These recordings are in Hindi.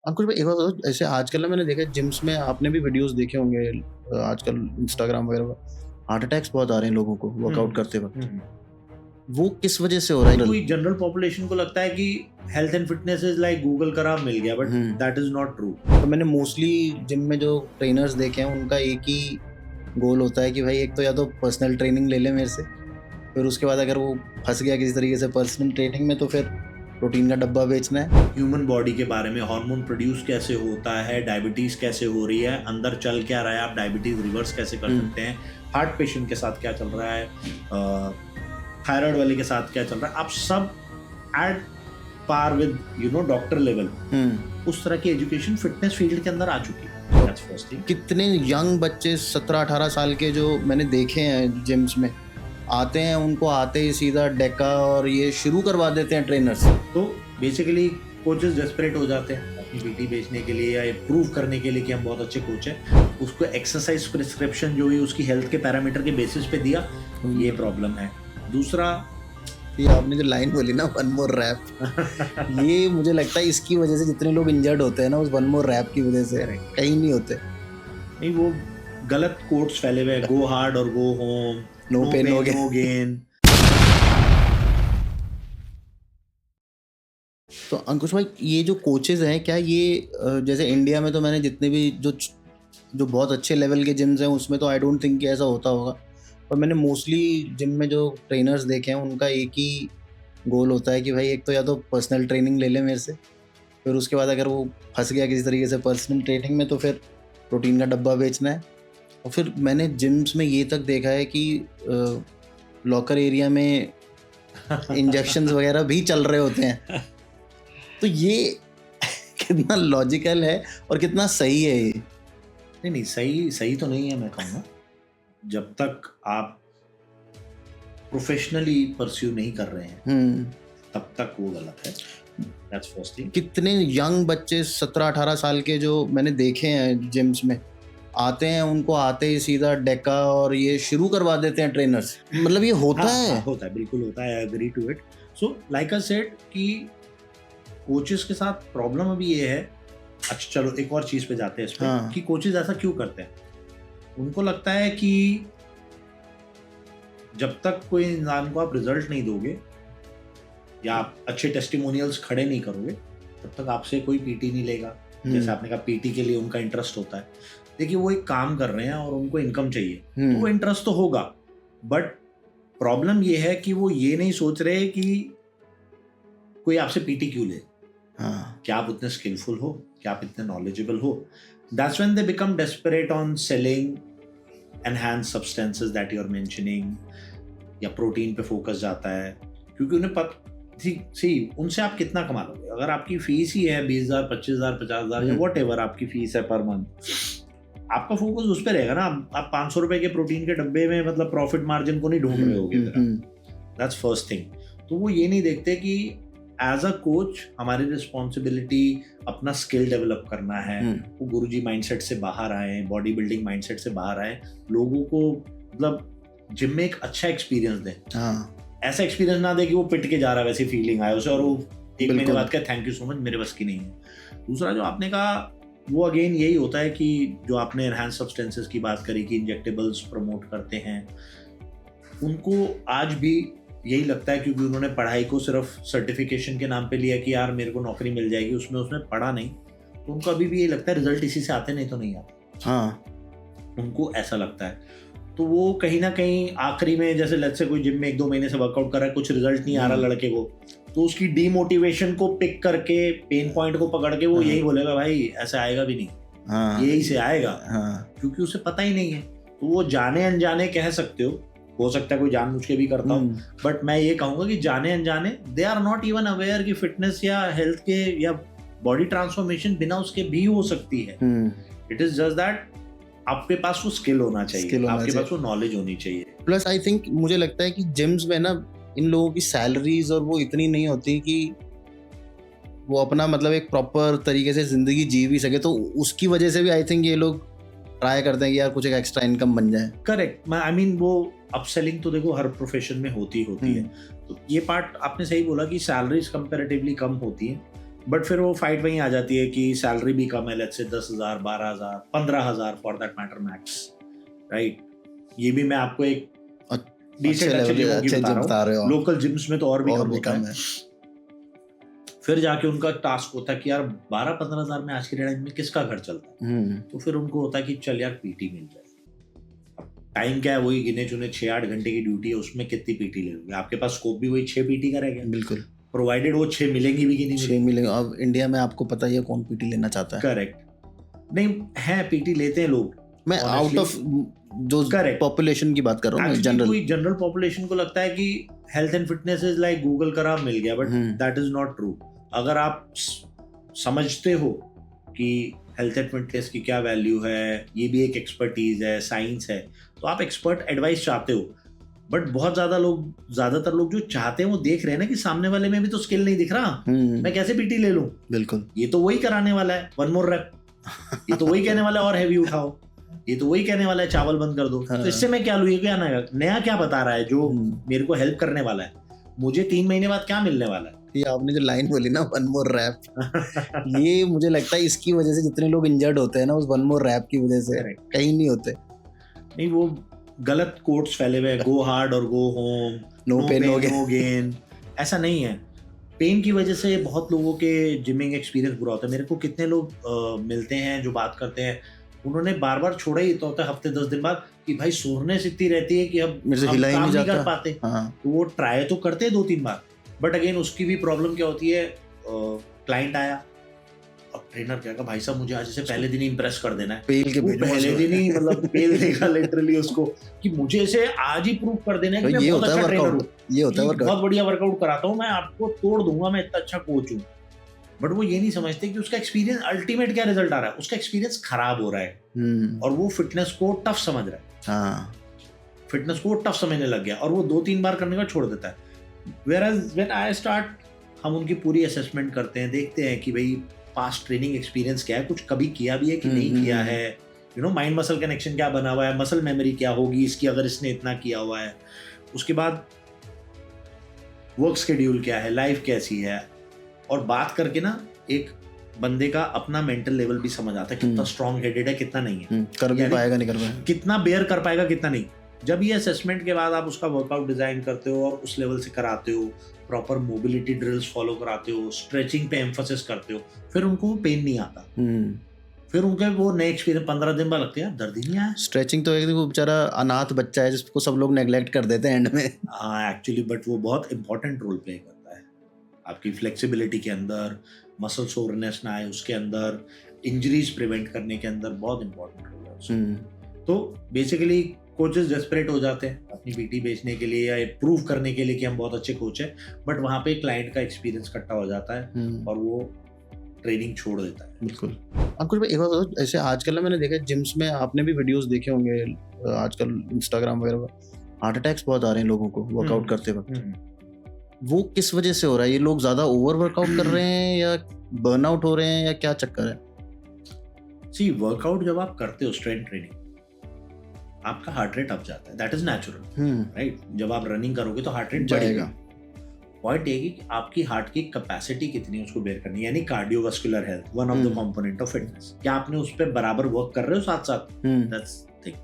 अंकुश भाई एक बात बताओ, ऐसे आजकल ना मैंने देखा है जिम्स में, आपने भी वीडियोस देखे होंगे आजकल इंस्टाग्राम वगैरह पर हार्ट अटैक्स बहुत आ रहे हैं लोगों को वर्कआउट करते वक्त। वो किस वजह से हो रहा है? कोई जनरल पॉपुलेशन को लगता है कि health and fitness is like Google करा मिल गया, but that is not true. तो मैंने मोस्टली जिम में जो ट्रेनर्स देखे हैं उनका एक ही गोल होता है कि भाई एक तो या तो पर्सनल ट्रेनिंग ले ले मेरे से, फिर उसके बाद अगर वो फंस गया किसी तरीके से पर्सनल ट्रेनिंग में तो फिर प्रोटीन का डब्बा बेचना है। ह्यूमन बॉडी के बारे में, हार्मोन प्रोड्यूस कैसे होता है, डायबिटीज कैसे हो रही है, अंदर चल क्या रहा है, आप डायबिटीज रिवर्स कैसे कर सकते हैं, हार्ट पेशेंट के साथ क्या चल रहा है, थायराइड वाले के साथ क्या चल रहा है, आप सब at par with doctor level, उस तरह की एजुकेशन फिटनेस फील्ड के अंदर आ चुकी है। That's first thing. कितने यंग बच्चे 17-18 साल के जो मैंने देखे हैं जिम्स में आते हैं, उनको आते ही सीधा डेका और ये शुरू करवा देते हैं ट्रेनर्स। तो बेसिकली कोचेस डेस्परेट हो जाते हैं अपनी पीटी बेचने के लिए या प्रूव करने के लिए कि हम बहुत अच्छे कोच हैं। उसको एक्सरसाइज प्रिस्क्रिप्शन जो है उसकी हेल्थ के पैरामीटर के बेसिस पे दिया, ये प्रॉब्लम है। दूसरा, ये आपने जो लाइन बोली ना, वन मोर रैप, ये मुझे लगता है इसकी वजह से जितने लोग इंजर्ड होते हैं ना, उस वन मोर रैप की वजह से कहीं नहीं होते। नहीं, वो गलत कोट्स फैले हुए, गो हार्ड और go home, no pain no gain. तो अंकुश भाई, ये जो कोचेज हैं, क्या ये जैसे इंडिया में तो मैंने जितने भी जो बहुत अच्छे लेवल के जिम्स हैं उसमें तो आई डोंट थिंक कि ऐसा होता होगा, पर मैंने मोस्टली जिम में जो ट्रेनर्स देखे हैं उनका एक ही गोल होता है कि भाई एक तो या तो पर्सनल ट्रेनिंग ले ले मेरे से, फिर उसके बाद अगर वो फंस गया किसी तरीके से पर्सनल ट्रेनिंग में तो फिर प्रोटीन का डब्बा बेचना है। और फिर मैंने जिम्स में ये तक देखा है कि लॉकर एरिया में इंजेक्शंस वगैरह भी चल रहे होते हैं। तो ये कितना लॉजिकल है और कितना सही है ये? नहीं, सही तो नहीं है, मैं कहूँगा। जब तक आप प्रोफेशनली परस्यू नहीं कर रहे हैं तब तक वो गलत है। That's first thing. कितने यंग बच्चे 17-18 साल के जो मैंने देखे हैं जिम्स में आते हैं, उनको आते ही सीधा डेका और ये शुरू करवा देते हैं ट्रेनर्स। मतलब ये होता है? होता है, बिल्कुल होता है। I agree to it. So like I said कि कोचेस के साथ प्रॉब्लम अभी ये है। अच्छा चलो एक और चीज पे जाते हैं इस पे, कि कोचेस ऐसा क्यों करते हैं। उनको लगता है कि जब तक कोई इंसान को आप रिजल्ट नहीं दोगे या आप अच्छे टेस्टिमोनियल्स खड़े नहीं करोगे तब तक आपसे कोई पीटी नहीं लेगा। जैसे आपने कहा पीटी के लिए उनका इंटरेस्ट होता है। देखिए वो एक काम कर रहे हैं और उनको इनकम चाहिए, तो वो इंटरेस्ट तो होगा, बट प्रॉब्लम ये है कि वो ये नहीं सोच रहे कि कोई आपसे पीटी क्यों ले। क्या आप उतने स्किलफुल हो, क्या आप इतने नॉलेजेबल हो। That's when they become desperate on selling enhance substances that you are mentioning, या प्रोटीन पे फोकस जाता है, क्योंकि उन्हें सी उनसे आप कितना कमा लोगे। अगर आपकी फीस ही है 20,000, 25,000, 50,000 या वॉट एवर आपकी फीस है पर मंथ, आपका फोकस उस पर रहेगा ना। आप 500 रुपए के प्रोटीन के डब्बे में मतलब प्रॉफिट मार्जिन को नहीं ढूंढ रहे होगे। That's first thing. तो वो ये नहीं देखते कि एज अ कोच हमारी रिस्पॉन्सिबिलिटी अपना स्किल डेवलप करना है। वो गुरुजी माइंडसेट से बाहर आए, बॉडी बिल्डिंग माइंडसेट से बाहर आए, लोगों को मतलब जिम में एक अच्छा एक्सपीरियंस दें। ऐसा एक्सपीरियंस ना दे कि वो पिट के जा रहा है, वैसी फीलिंग आए उसे और वो एक महीने बाद कहे थैंक यू सो मच, मेरे बस की नहीं है। दूसरा जो आपने कहा वो अगेन यही होता है कि जो आपने एनहांस सब्सटेंसेस की बात करी कि इंजेक्टेबल्स प्रमोट करते हैं, उनको आज भी यही लगता है क्योंकि उन्होंने पढ़ाई को सिर्फ सर्टिफिकेशन के नाम पे लिया कि यार मेरे को नौकरी मिल जाएगी, उसमें पढ़ा नहीं, तो उनको अभी भी ये लगता है रिजल्ट इसी से आते, नहीं तो नहीं आते। उनको ऐसा लगता है। तो वो कहीं ना कहीं आखिरी में, जैसे लेट्स से कोई जिम में 1-2 महीने से वर्कआउट कर रहा है, कुछ रिजल्ट नहीं आ रहा लड़के को, तो उसकी डीमोटिवेशन को पिक करके, पेन पॉइंट को पकड़ के वो यही बोलेगा भाई ऐसे आएगा भी नहीं, यही से आएगा, क्योंकि उसे पता ही नहीं है। तो वो जाने अनजाने कह सकते हो सकता है कोई जानबूझ के भी करता हो, बट मैं ये कहूंगा कि जाने अनजाने they are not even aware कि फिटनेस या हेल्थ के या बॉडी ट्रांसफॉर्मेशन बिना उसके भी हो सकती है। इट इज जस्ट दैट आपके पास वो स्किल होना चाहिए, आपके पास वो नॉलेज होनी चाहिए। प्लस आई थिंक मुझे लगता है कि जिम्स में ना इन लोगों की सैलरीज और वो इतनी नहीं होती कि वो अपना मतलब एक प्रॉपर तरीके से जिंदगी जी भी सके, तो उसकी वजह से भी आई थिंक ये लोग ट्राई करते हैं कि यार कुछ एक एक्स्ट्रा इनकम बन जाए। करेक्ट। आई मीन वो अपसेलिंग तो देखो हर प्रोफेशन में होती है। तो ये पार्ट आपने सही बोला कि सैलरीज कंपैरेटिवली कम होती है, बट फिर वो फाइट वहीं आ जाती है कि सैलरी भी कम है, let's say 10,000, 12,000, 15,000 for that matter max, right? ये भी मैं आपको एक डिसेंट अच्छे जिमों की बता रहा हूँ, लोकल जिम्स में तो और भी कम होता है। फिर जाके उनका टास्क होता है कि यार 12-15,000 में आज की डेट में किसका घर चलता है? तो फिर उनको होता है कि चल यार पीटी मिल जाए। टाइम क्या है, वही गिने चुने 6-8 घंटे की ड्यूटी है, उसमें कितनी पीटी ले लोगे? आपके पास स्कोप भी वही 6 पीटी का रह गया। बिल्कुल, प्रोवाइडेड वो 6 मिलेंगी भी कि नहीं 6 मिलेंगे। अब इंडिया में आपको पता ही है कौन पीटी लेना चाहता है। करेक्ट, नहीं है पीटी लेते हैं लोग, मैं आउट ऑफ जो पॉपुलेशन की बात कर रहा हूँ, जनरल पॉपुलेशन को लगता है कि health and fitness is like Google करा मिल गया, but that is not true. अगर आप समझते हो कि हेल्थ एंड फिटनेस की क्या वैल्यू है, ये भी एक एक्सपर्टीज है, साइंस है, तो आप एक्सपर्ट एडवाइस चाहते हो। बट बहुत ज्यादातर लोग जो चाहते हैं वो देख रहे हैं ना कि सामने वाले में भी तो स्किल नहीं दिख रहा, मैं कैसे पीटी ले लूं? बिल्कुल, ये तो वही कराने वाला है, 1 more rep, ये तो वही कहने वाला है और हैवी उठाओ, ये तो वही कहने वाला है चावल बंद कर दो। तो इससे मैं क्या लूं? ये क्या नया क्या बता रहा है जो मेरे को हेल्प करने वाला है? मुझे 3 महीने बाद क्या मिलने वाला है? ये आपने जो लाइन बोली ना 1 more rep, ये मुझे लगता है इसकी वजह से जितने लोग इंजर्ड होते हैं ना, उस 1 more rep की वजह से कहीं नहीं होते। नहीं, वो गलत कोट्स फैले हुए हैं, गो हार्ड और go home, no pain no gain. ऐसा नहीं है। पेन की वजह से बहुत लोगों के जिमिंग एक्सपीरियंस बुरा होता है। मेरे को कितने लोग मिलते हैं जो बात करते हैं, उन्होंने बार बार छोड़ा ही तो होता है हफ्ते 10 दिन बाद कि भाई सोरनेस इतनी रहती है कि अब हम काम नहीं कर पाते। तो वो ट्राई तो करते हैं 2-3 बार, बट अगेन उसकी भी प्रॉब्लम क्या होती है, क्लाइंट आया, अब ट्रेनर क्या कहा, भाई साहब मुझे आज से पहले दिन ही इंप्रेस कर देना है, पेल के पहले दिन ही मतलब पेल देगा लिटरली उसको कि मुझे इसे आज ही प्रूव कर देना है कि मैं बहुत अच्छा ट्रेनर हूँ, ये होता है बहुत बढ़िया वर्कआउट कराता हूँ, मैं आपको तोड़ दूंगा, मैं इतना अच्छा कोच हूँ। बट वो ये नहीं समझते कि उसका एक्सपीरियंस अल्टीमेट क्या रिजल्ट आ रहा है, उसका एक्सपीरियंस खराब हो रहा है और वो फिटनेस को टफ समझ रहा है, फिटनेस को टफ समझने लग गया और वो 2-3 बार करने का छोड़ देता है। Whereas when I start, हम उनकी पूरी असेसमेंट करते हैं, देखते हैं कि भाई पास्ट ट्रेनिंग एक्सपीरियंस क्या है, कुछ कभी किया भी है कि नहीं किया है, you know mind muscle connection क्या बना हुआ है, मसल मेमोरी क्या होगी इसकी अगर इसने इतना किया हुआ है, उसके बाद वर्क शेड्यूल क्या है, लाइफ कैसी है, और बात करके ना एक बंदे का अपना मेंटल लेवल भी समझ आता है, कितना स्ट्रॉन्ग हेडेड है, कितना नहीं है, कर भी पाएगा नहीं कर पाएगा, कितना बेयर कर पाएगा कितना नहीं। जब ये असेसमेंट के बाद आप उसका वर्कआउट डिजाइन करते हो और उस लेवल से कराते हो, प्रॉपर मोबिलिटी ड्रिल्स फॉलो कराते हो, स्ट्रेचिंग पे एम्फोसिस करते हो, फिर उनको पेन नहीं आता, फिर उनके वो नए एक्सपीरियंस 15 दिन बाद लगते हैं दर्द ही नहीं आया। स्ट्रेचिंग तो एक वो बेचारा अनाथ बच्चा है जिसको सब लोग नेग्लेक्ट कर देते हैं एंड में। हाँ एक्चुअली, बट वो बहुत इंपॉर्टेंट रोल प्ले करता है आपकी फ्लेक्सिबिलिटी के अंदर, मसल सोरनेस ना आए उसके अंदर, इंजरीज प्रिवेंट करने के अंदर बहुत इंपॉर्टेंट रोल है। तो बेसिकली कोचेस डेस्परेट हो जाते हैं अपनी पीटी बेचने के लिए या प्रूव करने के लिए कि हम बहुत अच्छे कोच हैं, बट वहाँ पे क्लाइंट का एक्सपीरियंस इकट्ठा हो जाता है और वो ट्रेनिंग छोड़ देता है। बिल्कुल। अंकुश भाई एक बात बताओ, ऐसे आजकल ना मैंने देखा जिम्स में, आपने भी वीडियोस देखे होंगे आजकल इंस्टाग्राम वगैरह पर, हार्ट अटैक्स बहुत आ रहे हैं लोगों को वर्कआउट करते वक्त। वो किस वजह से हो रहा है? ये लोग ज्यादा ओवर वर्कआउट कर रहे हैं या बर्नआउट हो रहे हैं या क्या चक्कर है? सी, वर्कआउट जब आप करते हो स्ट्रेंथ ट्रेनिंग, आपका हार्ट रेट अप जाता है, दैट इज नेचुरल, राइट? जब आप रनिंग करोगे तो हार्ट रेट बढ़ेगा। पॉइंट ये कि आपकी हार्ट की कैपेसिटी कितनी है उसको बेयर करनी, यानी cardiovascular health, one of the component of fitness, क्या आपने उस पर बराबर वर्क कर रहे हो साथ साथ? That's thing.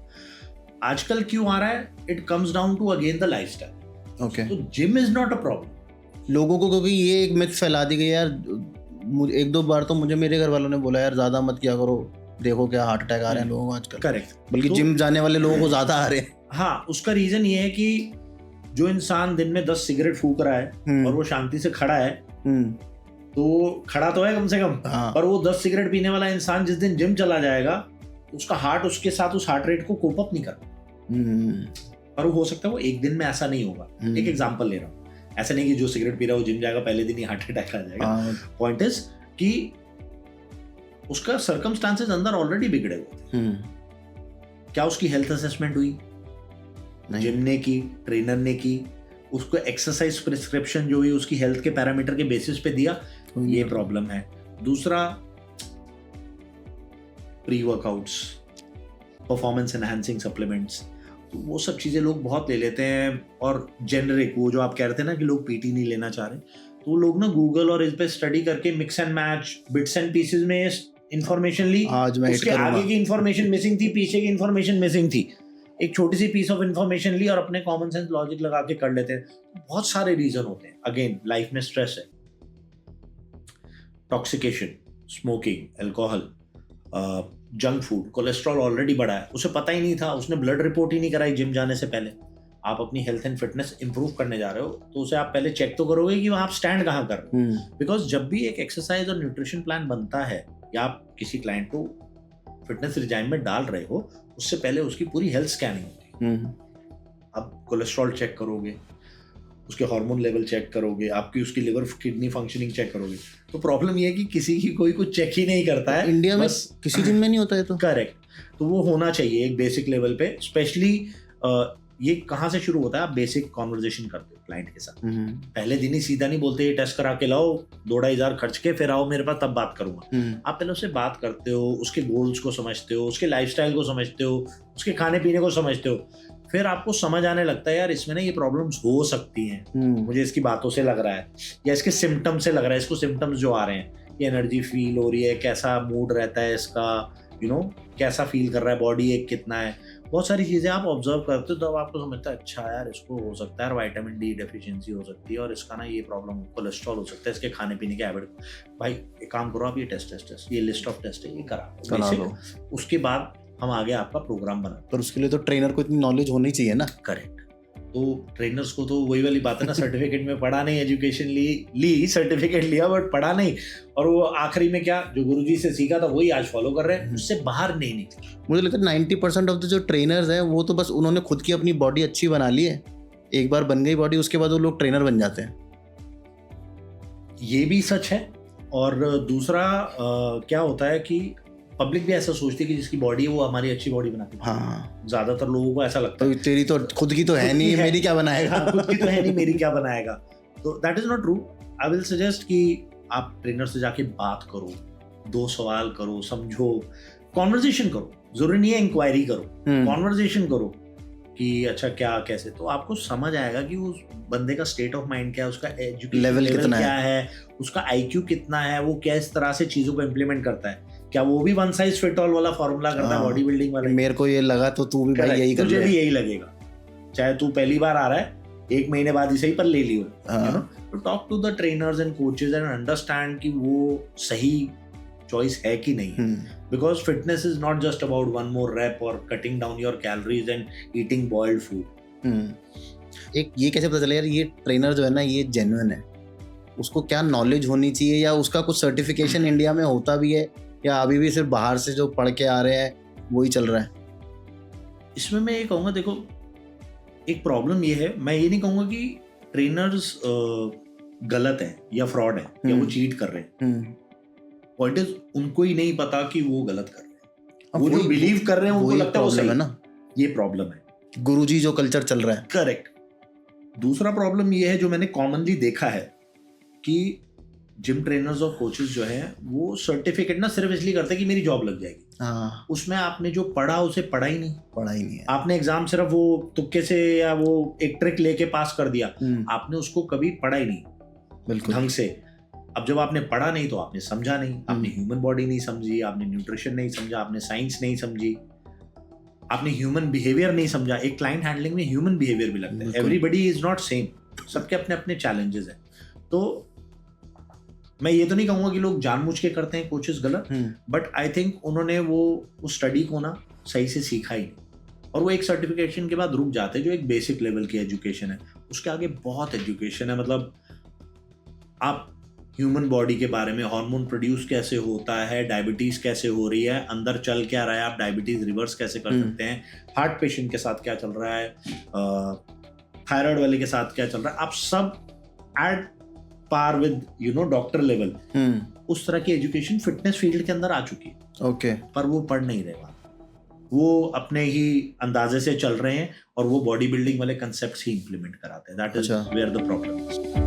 आजकल क्यों आ रहा है? It comes down to again the lifestyle. Okay, तो gym is not a problem लोगों को, क्योंकि ये एक मिथ फैला दी गई यार। 1-2 बार तो मुझे मेरे घर वालों ने बोला यार ज्यादा मत किया करो, देखो क्या हार्ट अटैक आ रहे हैं लोगों को आजकल। करेक्ट, बल्कि तो जिम जाने वाले लोगों को ज्यादा आ रहे हैं। हाँ, उसका रीजन ये है कि जो इंसान दिन में 10 सिगरेट फूक रहा है और वो शांति से खड़ा है, तो खड़ा तो है कम से कम, पर वो 10 सिगरेट पीने वाला इंसान जिस दिन जिम चला जाएगा, उसका हार्ट उसके साथ उस हार्ट रेट को कोप अप नहीं कर, पर वो हो सकता है वो एक दिन में ऐसा नहीं होगा। एक एग्जांपल ले रहा हूँ, ऐसा नहीं कि जो सिगरेट पी रहा है वो जिम जाएगा पहले दिन ही हार्ट अटैक आ जाएगा। पॉइंट इज कि उसका सर्कमस्टांसेस अंदर ऑलरेडी बिगड़े हुए थे। क्या उसकी हेल्थ असेसमेंट हुई? जिम ने की, ट्रेनर ने की, उसको एक्सरसाइज प्रिस्क्रिप्शन जो हुई उसकी हेल्थ के पैरामीटर के बेसिस पे दिया, ये प्रॉब्लम है। दूसरा, pre workouts, performance enhancing supplements, तो वो सब चीजें लोग बहुत ले लेते हैं। और जेनरिक, वो जो आप कह रहे थे ना कि लोग पीटी नहीं लेना चाह रहे, तो लोग ना गूगल और इस पे स्टडी करके mix and match bits and pieces में इंफॉर्मेशन ली, आज मैं उसके आगे की इंफॉर्मेशन मिसिंग थी, पीछे की इंफॉर्मेशन मिसिंग थी, एक छोटी सी पीस ऑफ इंफॉर्मेशन ली और अपने कॉमन सेंस लॉजिक लगा के कर लेते हैं। बहुत सारे रीजन होते हैं। अगेन लाइफ में स्ट्रेस है, टॉक्सिकेशन, smoking, alcohol, junk food, cholesterol already बढ़ा है, उसे पता ही नहीं था, उसने ब्लड रिपोर्ट ही नहीं कराई जिम जाने से पहले। आप अपनी हेल्थ एंड फिटनेस इंप्रूव करने जा रहे हो तो उसे आप पहले चेक तो करोगे कि आप स्टैंड कहाँ कर रहे हो। बिकॉज जब भी एक एक्सरसाइज और न्यूट्रिशन प्लान बनता है या आप किसी क्लाइंट को फिटनेस रिजाइम में डाल रहे हो, उससे पहले उसकी पूरी हेल्थ स्कैनिंग होती है। आप कोलेस्ट्रॉल चेक करोगे, उसके हार्मोन लेवल चेक करोगे, आपकी उसकी लिवर किडनी फंक्शनिंग चेक करोगे। तो प्रॉब्लम ये है कि किसी की कोई कुछ चेक ही नहीं करता है इंडिया में, किसी जिम में नहीं होता है। तो करेक्ट, तो वो होना चाहिए एक बेसिक लेवल पे। स्पेशली ये कहाँ से शुरू होता है, आप बेसिक कॉन्वर्जेशन करते हो क्लाइंट के साथ। पहले दिन ही सीधा नहीं बोलते ये टेस्ट करा के लाओ, 2-2,500 खर्च के फिर आओ मेरे पास तब बात करूंगा। आप पहले उससे बात करते हो, उसके गोल्स को समझते हो, उसके लाइफस्टाइल को समझते हो, उसके खाने पीने को समझते हो। फिर आपको समझ आने लगता है यार इसमें ना ये प्रॉब्लम्स हो सकती हैं, मुझे इसकी बातों से लग रहा है या इसके सिम्टम से लग रहा है, इसको सिम्टम्स जो आ रहे हैं, ये एनर्जी फील हो रही है, कैसा मूड रहता है इसका, कैसा फील कर रहा है, बॉडी एक कितना है, बहुत सारी चीज़ें आप ऑब्जर्व करते हो तो आपको समझता है अच्छा यार इसको हो सकता है विटामिन डी डेफिशिएंसी हो सकती है और इसका ना ये प्रॉब्लम कोलेस्ट्रॉल हो सकता है, इसके खाने पीने के हैबिट। भाई एक काम करो, आप ये टेस्ट ये लिस्ट ऑफ टेस्ट है ये करा लो, उसके बाद हम आगे आपका प्रोग्राम बनाते। पर उसके लिए तो ट्रेनर को इतनी नॉलेज होनी चाहिए ना। करेक्ट, तो ट्रेनर्स को तो वही वाली बात है ना, सर्टिफिकेट में पढ़ा नहीं, एजुकेशन ली सर्टिफिकेट लिया बट पढ़ा नहीं, और वो आखिरी में क्या जो गुरुजी से सीखा था वही आज फॉलो कर रहे हैं, उससे बाहर नहीं निकले। मुझे लगता है 90% ऑफ द जो ट्रेनर्स हैं वो तो बस उन्होंने खुद की अपनी बॉडी अच्छी बना ली है, एक बार बन गई बॉडी उसके बाद वो लोग ट्रेनर बन जाते हैं। ये भी सच है। और दूसरा क्या होता है कि पब्लिक भी ऐसा सोचती है कि जिसकी बॉडी है वो हमारी अच्छी बॉडी बनाती है। हाँ, ज्यादातर लोगों को ऐसा लगता है तेरी तो खुद की तो है नहीं, मेरी क्या बनाएगा। खुद की तो है नहीं, मेरी क्या बनाएगा। तो that is not true. I will suggest कि आप ट्रेनर से जाके बात करो, 2 सवाल करो, समझो, कॉन्वर्जेशन करो। जरूरी नहीं है इंक्वायरी करो, कॉन्वर्जेशन करो कि अच्छा क्या कैसे, तो आपको समझ आएगा कि उस बंदे का स्टेट ऑफ माइंड क्या है, उसका एजुकेशन लेवल कितना क्या है, उसका आईक्यू कितना है, वो किस तरह से चीजों को इम्प्लीमेंट करता है। क्या वो भी वन साइज फिट ऑल वाला फॉर्मूला करता है बॉडी बिल्डिंग वाला? मेरे को ये लगा तो तू भी भाई यही कर ले, तुझे भी यही लगेगा, चाहे तू पहली बार आ रहा है, 1 महीने बाद ही सही पर ले लियो। तो talk to the trainers and coaches and understand कि वो सही चॉइस है कि नहीं। Because fitness is not just about 1 more rep और cutting down your calories and eating boiled food. एक ये कैसे पता चले यार ये ट्रेनर जो है ना ये जेन्युइन है? उसको क्या नॉलेज होनी चाहिए, या उसका कुछ सर्टिफिकेशन इंडिया में होता भी है, या अभी भी सिर्फ बाहर से जो पढ़ के आ रहे हैं वही चल रहा है? इसमें मैं ये कहूँगा, देखो एक प्रॉब्लम ये है, मैं ये नहीं कहूँगा कि ट्रेनर्स गलत है या फ्रॉड है या वो चीट कर रहे हैं। पॉइंट इज उनको ही नहीं पता कि वो गलत कर रहे हैं, वो जो बिलीव कर रहे हैं उनको लगता है वो सही है ना। ये प्रॉब्लम है, गुरुजी जो कल्चर चल रहा है। करेक्ट। दूसरा प्रॉब्लम ये है जो मैंने कॉमनली देखा है कि जिम ट्रेनर्स और कोचेस जो है वो सर्टिफिकेट ना सिर्फ इसलिए करते हैं कि मेरी जॉब लग जाएगी। उसमें आपने जो पढ़ा उसे पढ़ा ही नहीं है। आपने एग्जाम सिर्फ वो तुक्के से या वो एक ट्रिक लेके पास कर दिया, आपने उसको कभी पढ़ा ही नहीं बिल्कुल ढंग से। अब जब आपने पढ़ा नहीं तो आपने समझा नहीं, आपने ह्यूमन बॉडी नहीं समझी, आपने न्यूट्रिशन नहीं समझा, आपने साइंस नहीं समझी, आपने ह्यूमन बिहेवियर नहीं समझा। एक क्लाइंट हैंडलिंग में ह्यूमन बिहेवियर भी लगता है। एवरीबडी इज नॉट सेम, सबके अपने अपने चैलेंजेस हैं। तो मैं ये तो नहीं कहूंगा कि लोग जानबूझ के करते हैं कोचेस गलत, बट आई थिंक उन्होंने वो उस स्टडी को ना सही से सीखा ही नहीं, और वो एक सर्टिफिकेशन के बाद रुक जाते हैं जो एक बेसिक लेवल की एजुकेशन है। उसके आगे बहुत एजुकेशन है। मतलब आप ह्यूमन बॉडी के बारे में, हार्मोन प्रोड्यूस कैसे होता है, डायबिटीज कैसे हो रही है, अंदर चल क्या रहा है, आप डायबिटीज रिवर्स कैसे कर सकते हैं, हार्ट पेशेंट के साथ क्या चल रहा है, थायराइड वाले के साथ क्या चल रहा है, आप सब at par with doctor level, उस तरह की एजुकेशन फिटनेस फील्ड के अंदर आ चुकी है। ओके। पर वो पढ़ नहीं रहे, वो अपने ही अंदाजे से चल रहे हैं और वो बॉडी बिल्डिंग वाले कंसेप्ट्स ही इंप्लीमेंट कराते हैं। That is where the problem is.